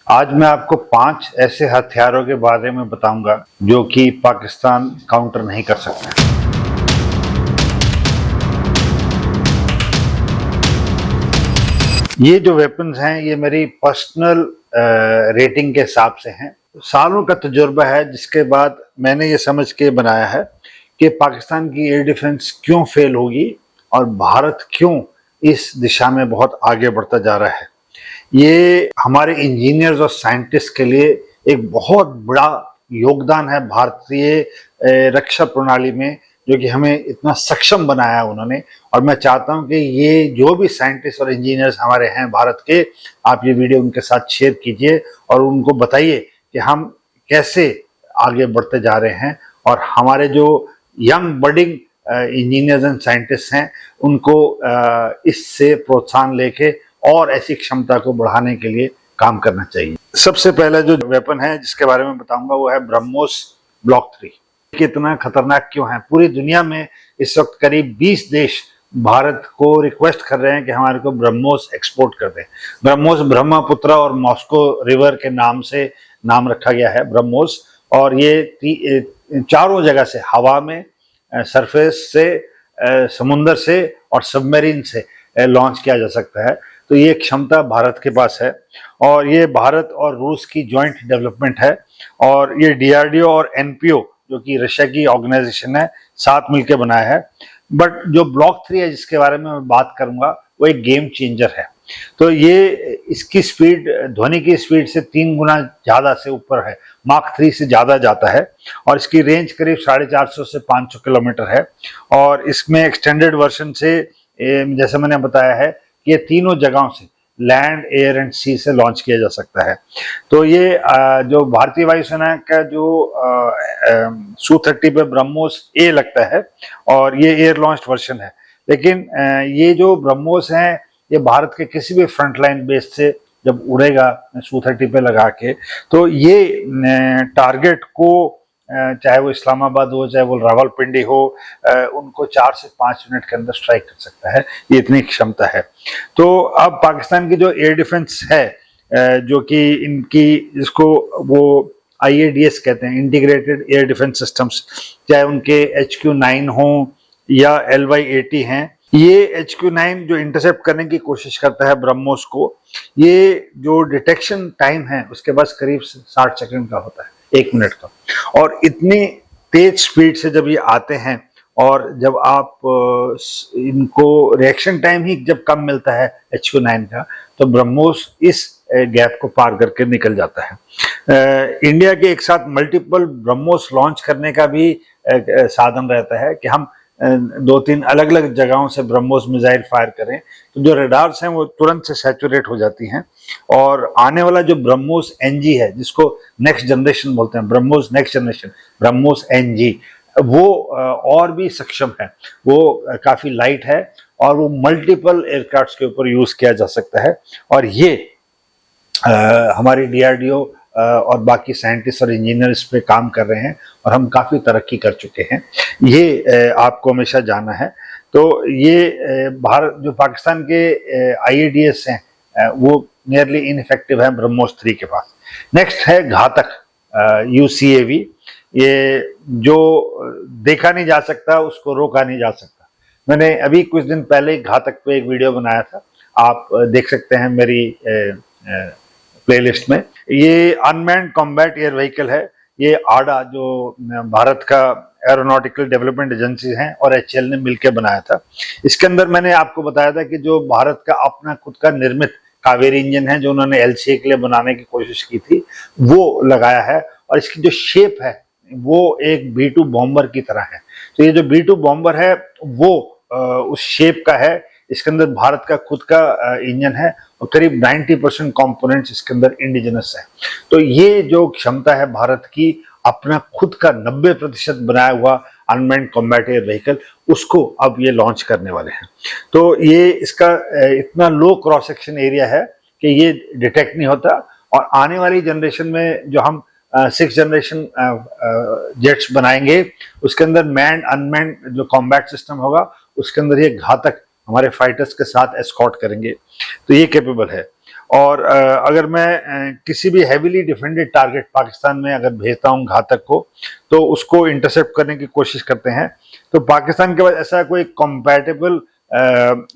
आज मैं आपको 5 ऐसे हथियारों के बारे में बताऊंगा जो कि पाकिस्तान काउंटर नहीं कर सकता। ये जो वेपन्स हैं ये मेरी पर्सनल रेटिंग के हिसाब से हैं। सालों का तजुर्बा है जिसके बाद मैंने ये समझ के बनाया है कि पाकिस्तान की एयर डिफेंस क्यों फेल होगी और भारत क्यों इस दिशा में बहुत आगे बढ़ता जा रहा है। ये हमारे इंजीनियर्स और साइंटिस्ट के लिए एक बहुत बड़ा योगदान है भारतीय रक्षा प्रणाली में, जो कि हमें इतना सक्षम बनाया है उन्होंने। और मैं चाहता हूं कि ये जो भी साइंटिस्ट और इंजीनियर्स हमारे हैं भारत के, आप ये वीडियो उनके साथ शेयर कीजिए और उनको बताइए कि हम कैसे आगे बढ़ते जा रहे हैं और हमारे जो young budding engineers and scientist हैं उनको इससे प्रोत्साहन लेके और ऐसी क्षमता को बढ़ाने के लिए काम करना चाहिए। सबसे पहला जो वेपन है जिसके बारे में बताऊंगा वो है ब्रह्मोस ब्लॉक 3। कितना खतरनाक क्यों है? पूरी दुनिया में इस वक्त करीब 20 देश भारत को रिक्वेस्ट कर रहे हैं कि हमारे को ब्रह्मोस एक्सपोर्ट कर दें। ब्रह्मोस ब्रह्मपुत्र और मॉस्को रिवर के नाम से नाम रखा गया है ब्रह्मोस, और ये चारों जगह से, हवा में, सरफेस से, समुंदर से और सबमरीन से लॉन्च किया जा सकता है। तो ये क्षमता भारत के पास है और ये भारत और रूस की जॉइंट डेवलपमेंट है और ये डीआरडीओ और एनपीओ जो कि रशिया की ऑर्गेनाइजेशन है, साथ मिलकर बनाया है। बट जो ब्लॉक 3 है जिसके बारे में मैं बात करूंगा वो एक गेम चेंजर है। तो ये इसकी स्पीड ध्वनि की स्पीड से 3 गुना ज्यादा से ऊपर है, माक 3 से ज्यादा जाता है और इसकी रेंज करीब 450 से 500 किलोमीटर है। और इसमें एक्सटेंडेड वर्जन से जैसे मैंने बताया है ये तीनों जगहों से, लैंड, एयर एंड सी से लॉन्च किया जा सकता है। तो ये जो भारतीय वायुसेना का जो Su-30 पे ब्रह्मोस ए लगता है और ये एयर लॉन्च्ड वर्जन है। लेकिन ये जो ब्रह्मोस हैं ये भारत के किसी भी फ्रंटलाइन बेस से जब उड़ेगा Su-30 पे लगा के, तो ये टारगेट को, चाहे वो इस्लामाबाद हो चाहे वो रावलपिंडी हो, उनको 4 से 5 मिनट के अंदर स्ट्राइक कर सकता है। ये इतनी क्षमता है। तो अब पाकिस्तान की जो एयर डिफेंस है, जो कि इनकी, जिसको वो IADS कहते हैं, इंटीग्रेटेड एयर डिफेंस सिस्टम्स, चाहे उनके HQ-9 हो या LY-80 हैं, ये HQ-9 जो इंटरसेप्ट करने की कोशिश करता है ब्रह्मोस को, ये जो डिटेक्शन टाइम है उसके पास करीब 60 सेकंड का होता है, 1 मिनट का। और इतनी तेज स्पीड से जब ये आते हैं और जब आप इनको रिएक्शन टाइम ही जब कम मिलता है HQ-9 का, तो ब्रह्मोस इस गैप को पार करके निकल जाता है। इंडिया के एक साथ मल्टीपल ब्रह्मोस लॉन्च करने का भी साधन रहता है कि हम 2-3 अलग अलग जगहों से ब्रह्मोस मिसाइल फायर करें, तो जो रडार्स हैं वो तुरंत से सैचुरेट हो जाती हैं। और आने वाला जो ब्रह्मोस NG है, जिसको नेक्स्ट जनरेशन बोलते हैं, BrahMos next generation, BrahMos NG, वो और भी सक्षम है। वो काफी लाइट है और वो मल्टीपल एयरक्राफ्ट के ऊपर यूज किया जा सकता है। और ये हमारी DRDO और बाकी साइंटिस्ट और इंजीनियर इस पे काम कर रहे हैं और हम काफ़ी तरक्की कर चुके हैं। ये आपको हमेशा जानना है। तो ये भारत, जो पाकिस्तान के IADS हैं वो नियरली इनफेक्टिव है ब्रह्मोस 3 के पास। नेक्स्ट है घातक UCAV। ये जो देखा नहीं जा सकता उसको रोका नहीं जा सकता। मैंने अभी कुछ दिन पहले घातक पे एक वीडियो बनाया था, आप देख सकते हैं मेरी प्लेलिस्ट में। ये अनमैन्ड कॉम्बैट एयर व्हीकल है। ये आडा, जो भारत का एरोनॉटिकल डेवलपमेंट एजेंसी है, और HAL ने मिलकर बनाया था। इसके अंदर मैंने आपको बताया था कि जो भारत का अपना खुद का निर्मित कावेरी इंजन है, जो उन्होंने LCA के लिए बनाने की कोशिश की थी, वो लगाया है। और इसकी जो शेप है वो एक B-2 बॉम्बर की तरह है। तो ये जो B-2 बॉम्बर है वो उस शेप का है। इसके अंदर भारत का खुद का इंजन है और करीब 90% कंपोनेंट्स इसके अंदर इंडिजिनस है। तो ये जो क्षमता है भारत की, अपना खुद का 90% बनाया हुआ अनमैन्ड कॉम्बैट एयर व्हीकल, उसको अब ये लॉन्च करने वाले हैं। तो ये इसका इतना लो क्रॉस सेक्शन एरिया है कि ये डिटेक्ट नहीं होता। और आने वाली जनरेशन में जो हम 6th जनरेशन जेट्स बनाएंगे, उसके अंदर मैन्ड अनमैन्ड जो कॉम्बैट सिस्टम होगा, उसके अंदर ये घातक हमारे फाइटर्स के साथ एस्कॉर्ट करेंगे। तो ये कैपेबल है। और अगर मैं किसी भी हैवीली डिफेंडेड टारगेट पाकिस्तान में अगर भेजता हूँ घातक को, तो उसको इंटरसेप्ट करने की कोशिश करते हैं। तो पाकिस्तान के पास ऐसा कोई कंपैटिबल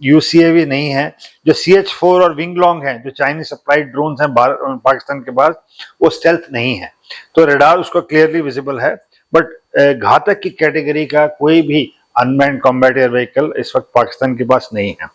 UCAV नहीं है। जो CH-4 और विंगलॉन्ग हैं, जो चाइनीज सप्लाइड ड्रोन्स हैं पाकिस्तान के पास, वो स्टेल्थ नहीं है, तो रडार उसको क्लियरली विजिबल है। बट घातक की कैटेगरी का कोई भी अनमैन्ड कॉम्बैट एयर व्हीकल इस वक्त पाकिस्तान के पास नहीं है।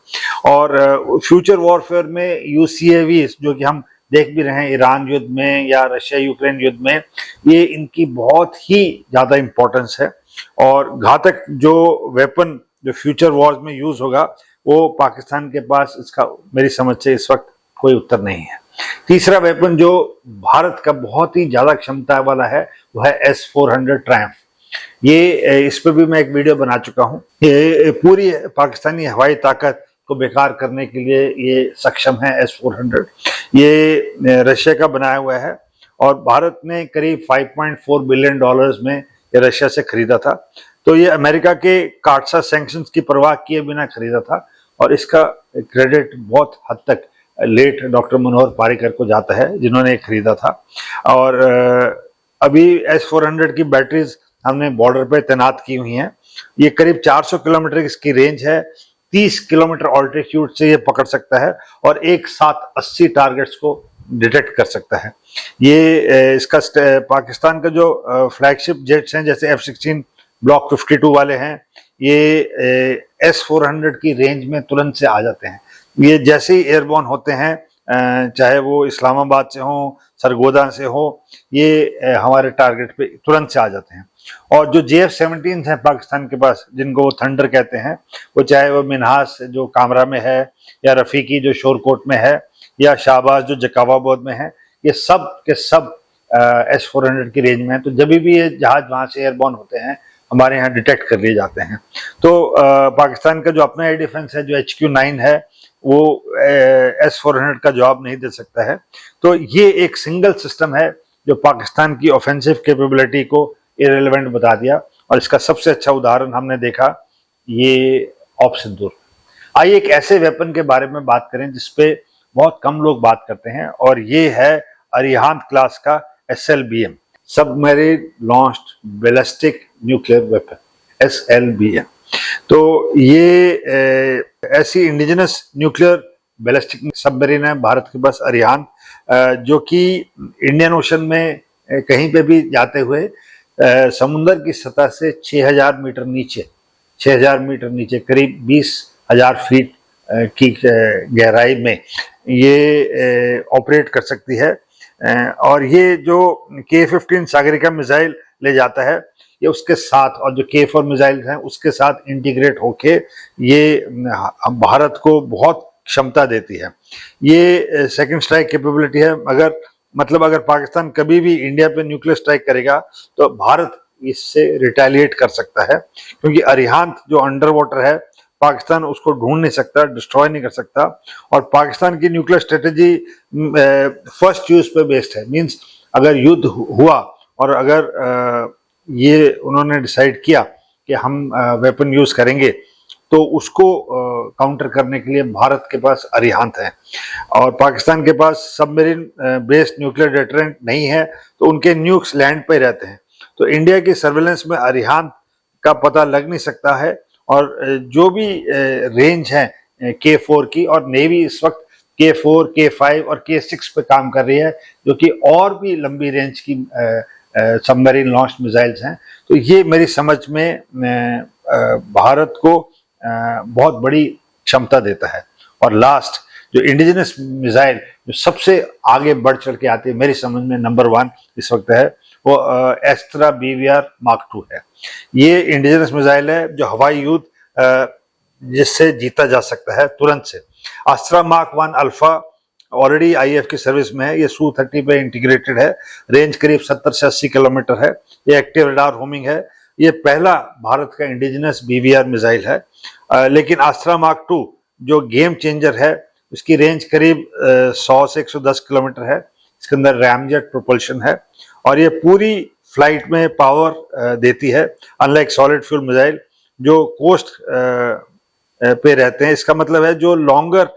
और फ्यूचर वॉरफेयर में UCAV जो कि हम देख भी रहे हैं ईरान युद्ध में या रशिया यूक्रेन युद्ध में, ये इनकी बहुत ही ज्यादा इंपॉर्टेंस है। और घातक जो वेपन जो फ्यूचर वॉर्स में यूज होगा, वो पाकिस्तान के पास इसका मेरी समझ से इस वक्त कोई उत्तर नहीं है। तीसरा वेपन जो भारत का बहुत ही ज्यादा क्षमता वाला है, वो है S-400 ट्रायम्फ। ये इस पर भी मैं एक वीडियो बना चुका हूँ। ये पूरी पाकिस्तानी हवाई ताकत को बेकार करने के लिए ये सक्षम है S-400। ये रशिया का बनाया हुआ है और भारत ने करीब $5.4 बिलियन में ये रशिया से खरीदा था। तो ये अमेरिका के काटसा सैंक्शंस की परवाह किए बिना खरीदा था और इसका क्रेडिट बहुत हद तक लेट डॉक्टर मनोहर पारिकर को जाता है, जिन्होंने खरीदा था। और अभी S-400 की बैटरीज हमने बॉर्डर पे तैनात की हुई हैं। ये करीब 400 किलोमीटर इसकी रेंज है, 30 किलोमीटर ऑल्टीट्यूड से ये पकड़ सकता है और एक साथ 80 टारगेट्स को डिटेक्ट कर सकता है। ये इसका पाकिस्तान का जो फ्लैगशिप जेट्स हैं, जैसे F-16 ब्लॉक 52 वाले हैं, ये S-400 की रेंज में तुरंत से आ जाते हैं। ये जैसे ही एयरबॉर्न होते हैं, चाहे वो इस्लामाबाद से हो, सरगोदा से हो, ये हमारे टारगेट पे तुरंत से आ जाते हैं। और जो JF-17 हैं पाकिस्तान के पास, जिनको वो थंडर कहते हैं, वो चाहे वो मिन्हास जो कामरा में है, या रफीकी जो शोरकोट में है, या शाहबाज जो जकावाबाद में है, ये सब के सब S-400 की रेंज में है। तो जब भी ये जहाज वहां से एयरबॉर्न होते हैं, हमारे यहाँ डिटेक्ट कर लिए जाते हैं। तो पाकिस्तान का जो अपना एयर डिफेंस है, जो HQ-9 है, वो S-400 का जवाब नहीं दे सकता है। तो ये एक सिंगल सिस्टम है जो पाकिस्तान की ऑफेंसिव कैपेबिलिटी को इरेलेवेंट बता दिया। और इसका सबसे अच्छा उदाहरण हमने देखा ये ऑप सिंदूर। आइए एक ऐसे वेपन के बारे में बात करें जिसपे बहुत कम लोग बात करते हैं, और ये है अरिहांत क्लास का SLBM, submarine launched ballistic nuclear weapon, SLBM। तो ये ऐसी इंडिजिनस न्यूक्लियर बैलिस्टिक सबमरीन है भारत के पास, अरिहांत, जो कि इंडियन ओशन में कहीं पे भी जाते हुए समुद्र की सतह से 6000 मीटर नीचे, 6000 मीटर नीचे, करीब 20,000 फीट की गहराई में ये ऑपरेट कर सकती है। और ये जो K-15 सागरिका मिसाइल ले जाता है, ये उसके साथ, और जो K-4 मिसाइल हैं उसके साथ इंटीग्रेट होके ये भारत को बहुत क्षमता देती है। ये सेकंड स्ट्राइक कैपेबिलिटी है। अगर पाकिस्तान कभी भी इंडिया पे न्यूक्लियर स्ट्राइक करेगा तो भारत इससे रिटेलिएट कर सकता है, क्योंकि अरिहांत जो अंडर वाटर है, पाकिस्तान उसको ढूंढ नहीं सकता, डिस्ट्रॉय नहीं कर सकता। और पाकिस्तान की न्यूक्लियर स्ट्रेटेजी फर्स्ट यूज पे बेस्ड है। मींस अगर युद्ध हुआ और अगर ये उन्होंने डिसाइड किया कि हम वेपन यूज करेंगे, तो उसको काउंटर करने के लिए भारत के पास अरिहांत है। और पाकिस्तान के पास सबमरीन बेस्ड न्यूक्लियर डेटरेंट नहीं है, तो उनके न्यूक्स लैंड पे रहते हैं। तो इंडिया की सर्वेलेंस में अरिहांत का पता लग नहीं सकता है। और जो भी रेंज है K-4 की, और नेवी इस वक्त K-4, K-5 और K-6 पे काम कर रही है, जो कि और भी लंबी रेंज की सबमरीन लॉन्च मिसाइल्स हैं। तो ये मेरी समझ में भारत को बहुत बड़ी क्षमता देता है। और लास्ट जो इंडिजिनस मिसाइल जो सबसे आगे बढ़ चढ़ के आती है, मेरी समझ में नंबर 1 इस वक्त है, वो एस्त्रा BVR Mark 2 है। ये इंडिजिनस मिसाइल है जो हवाई युद्ध जिससे जीता जा सकता है तुरंत से। अस्त्रा Mark 1 अल्फा ऑलरेडी IAF की सर्विस में है। ये Su-30 पे इंटीग्रेटेड है। रेंज करीब 70 से 80 किलोमीटर है। ये एक्टिव रडार होमिंग है। ये पहला भारत का इंडिजिनस BVR मिसाइल है। लेकिन अस्त्रा Mark 2 जो गेम चेंजर है, उसकी रेंज करीब 100 से 110 किलोमीटर है। इसके अंदर रैमजेट प्रोपल्शन है और ये पूरी फ्लाइट में पावर देती है, अनलाइक सॉलिड फ्यूल मिसाइल जो कोस्ट पे रहते हैं। इसका मतलब है जो लॉन्गर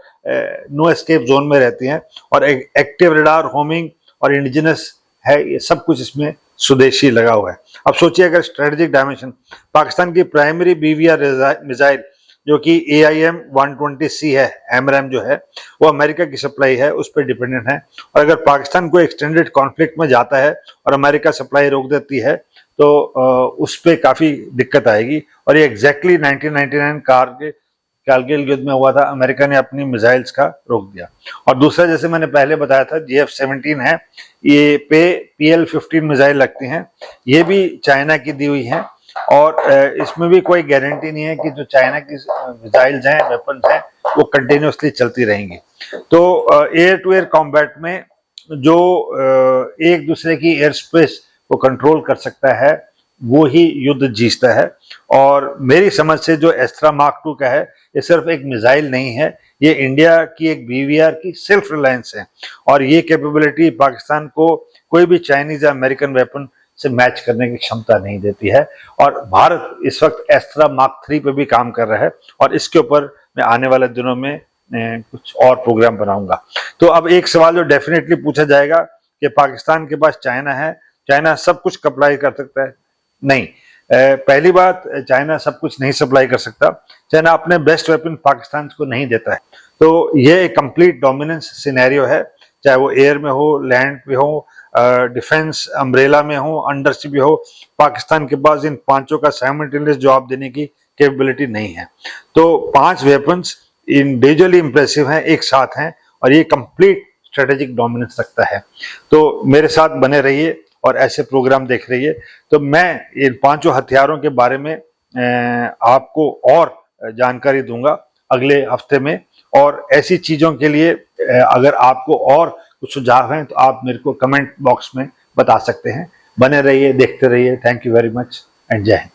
नो एस्केप जोन में रहती हैं और एक्टिव रडार, होमिंग और इंडिजिनस है, ये सब कुछ इसमें स्वदेशी लगा हुआ है। अब सोचिए अगर स्ट्रेटेजिक डायमेंशन, पाकिस्तान की प्राइमरी बीवीआर मिसाइल जो कि AIM-120C है, एमरैम जो है, वो अमेरिका की सप्लाई है, उस पर डिपेंडेंट है। और अगर पाकिस्तान को एक्सटेंडेड कॉन्फ्लिक्ट में जाता है और अमेरिका सप्लाई रोक देती है तो उस पर काफ़ी दिक्कत आएगी। और ये एग्जैक्टली 1999 कारगिल युद्ध में हुआ था, अमेरिका ने अपनी मिसाइल्स का रोक दिया। और दूसरा, जैसे मैंने पहले बताया था, GF-17 है, ये पे PL-15 मिसाइल लगती हैं, ये भी चाइना की दी हुई हैं। और इसमें भी कोई गारंटी नहीं है कि जो चाइना की मिसाइल्स हैं, वेपन्स हैं, वो कंटिन्यूसली चलती रहेंगी। तो एयर टू एयर कॉम्बैट में जो एक दूसरे की एयर स्पेस को कंट्रोल कर सकता है वो ही युद्ध जीतता है। और मेरी समझ से जो एस्त्रा मार्क 2 का है, ये सिर्फ एक मिसाइल नहीं है, ये इंडिया की एक BVR की सेल्फ रिलायंस है। और ये कैपेबिलिटी पाकिस्तान को कोई भी चाइनीज या अमेरिकन वेपन से मैच करने की क्षमता नहीं देती है। और भारत इस वक्त एस्त्रा मार्क 3 पे भी काम कर रहा है और इसके ऊपर मैं आने वाले दिनों में कुछ और प्रोग्राम बनाऊंगा। तो अब एक सवाल जो डेफिनेटली पूछा जाएगा कि पाकिस्तान के पास चाइना है, चाइना सब कुछ सप्लाई कर सकता है? नहीं। पहली बात, चाइना सब कुछ नहीं सप्लाई कर सकता। चाइना अपने बेस्ट वेपन पाकिस्तान को नहीं देता है। तो ये एक कंप्लीट डोमिनेंस सिनेरियो है, चाहे वो एयर में हो, लैंड पे हो, डिफेंस अम्ब्रेला में हो, अंडर सी भी हो। पाकिस्तान के पास इन पांचों का साइमल्टेनियस जवाब देने की कैपेबिलिटी नहीं है। तो 5 वेपन्स इंडिविजुअली इंप्रेसिव हैं, एक साथ हैं, और ये कंप्लीट स्ट्रेटेजिक डोमिनेंस रखता है। तो मेरे साथ बने रहिए और ऐसे प्रोग्राम देख रहिए। तो मैं इन 5 हथियारों के बारे में आपको और जानकारी दूंगा अगले हफ्ते में। और ऐसी चीजों के लिए अगर आपको और कुछ सुझाव हैं तो आप मेरे को कमेंट बॉक्स में बता सकते हैं। बने रहिए, देखते रहिए। Thank you very much and जय हिंद।